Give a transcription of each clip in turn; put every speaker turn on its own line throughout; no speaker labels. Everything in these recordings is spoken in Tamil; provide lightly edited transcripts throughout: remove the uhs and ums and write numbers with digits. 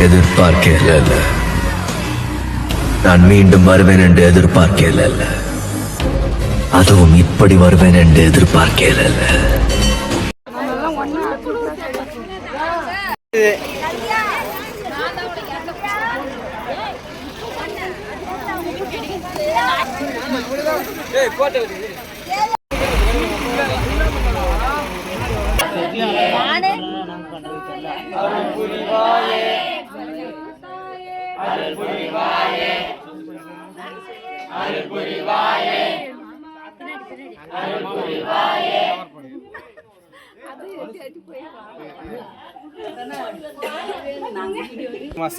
எதிர்பார்க்கல. நான் மீண்டும் வருவேன் என்று எதிர்பார்க்கல. அதுவும் இப்படி வருவேன் என்று எதிர்பார்க்கல.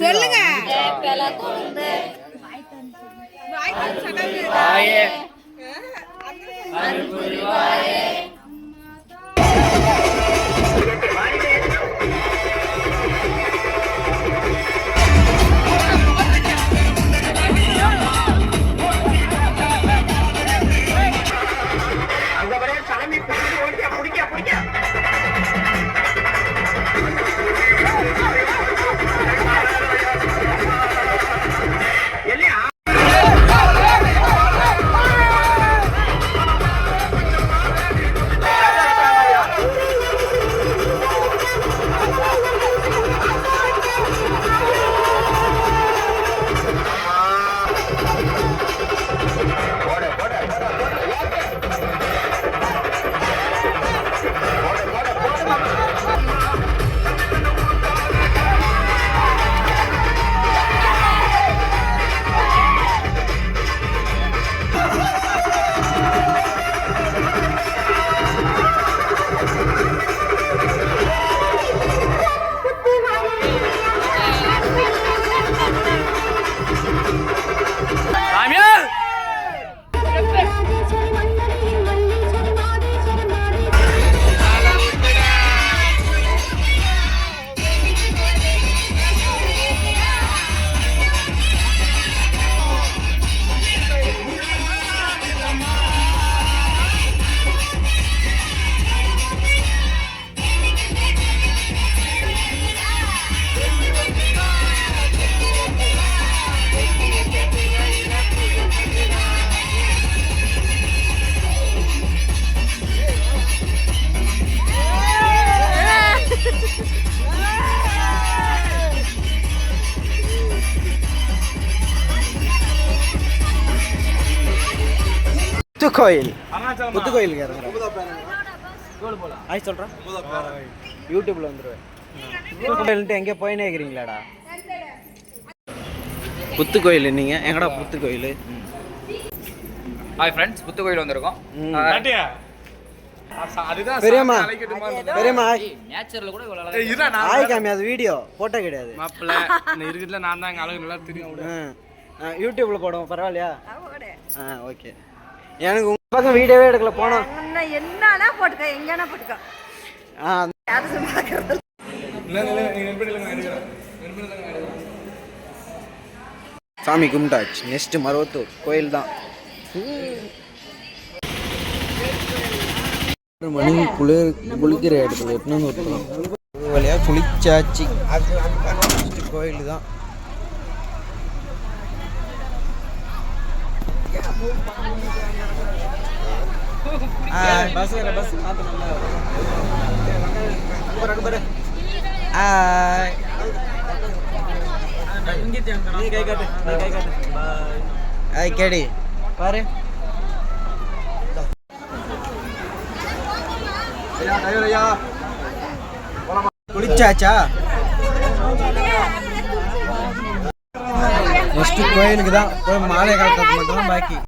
சொல்லுங்க.
புத்துக்கோயில் புத்துக்கோயிலுக்கு ஆய் சொல்கிறேன் யூடியூப்பில் வந்துடுவேன். புத்துக்கோயில்ட்டு எங்கே போயினே இருக்கிறீங்களாடா? புத்துக்கோயில் நீங்கள் எங்கடா புத்துக்கோயில்?
ஹாய் ஃப்ரெண்ட்ஸ், புத்துக்கோயில் வந்திருக்கோம்.
பெரியம்மா பெரியம்மா
நேச்சரில் கூட
ஆய் காமி, அது வீடியோ ஃபோட்டோ கிடையாது.
மாப்பிள்ள இருக்குதுல, நான் தான் எங்கள் அழகு நல்லா தெரியும்.
யூடியூப்பில் போடுவோம், பரவாயில்லையா? ஓகே. எனக்கு உங்கள் பக்கம் வீடியோவே எடுக்கல. போனோம்
என்னன்னா போட்டுக்க, எங்கன்னா போட்டுக்க.
சாமி கும்பிட்டாச்சு. நெக்ஸ்ட் மருவத்தூர் கோயில் தான். மணி குளிக்கிற இடத்துல எட்டுன்னு ஒரு வழியாக குளிச்சாச்சு. கோயில் தான். கேடி பாரு. குளிச்சாச்சா? நெக்ஸ்ட் கோயிலுக்கு தான். போய் மாலை காலத்துக்கு மட்டும்தான் பாக்கி.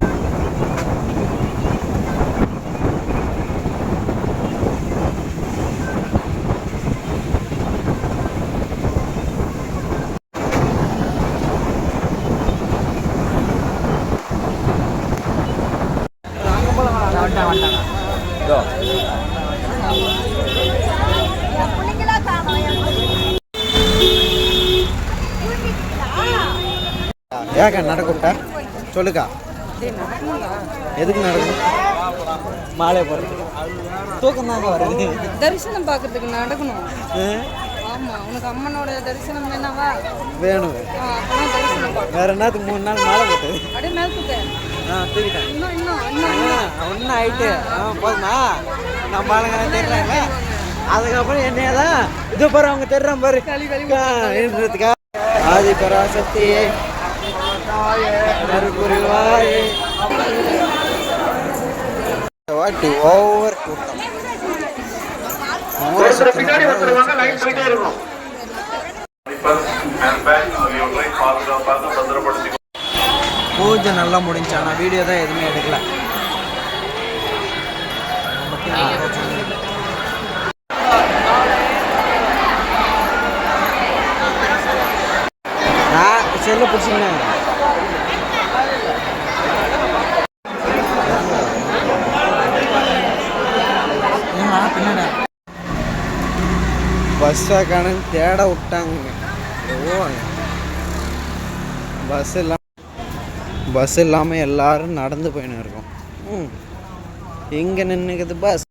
ஏக்கா நடக்கூட்டா சொல்லுக்கா, எதுக்கு நடக்கும்? மாலை போடுறது தூக்கம் தாங்க வருது.
தரிசனம் பார்க்கறதுக்கு நடக்கணும். ஆமா உனக்கு அம்மனோட தரிசனம் என்னவா
வேணும்
அப்பதான் தரிசனம் பார்க்கணும்.
வேற என்னத்துக்கு 3 நாள் மாலை போட்டது
அப்படியே மேல் தூக்கு.
தூக்கிட்டேன்
இன்னும் இன்னும் இன்னும்
ஒன்றும் ஆயிட்டு போதுமா நம்ம ஆளுங்க தெரிறாங்க அதுக்கப்புறம் என்னையதான் இது பாரு அவங்க தெரிறான் பாரு என்றதுக்கா ஆதி பராசக்தி புரிவாயே வாட்டி ஓவர் கூட்டம் பூஜை நல்லா முடிஞ்சு ஆனால் வீடியோ தான் எதுவுமே எடுக்கல செல்ல பிடிச்சிங்கன்னா பஸ்ஸாக்கான தேட விட்டாங்க பஸ் இல்லாமல் எல்லாரும் நடந்து போயின்னு இருக்கோம் இங்கே நின்றுக்குது பஸ்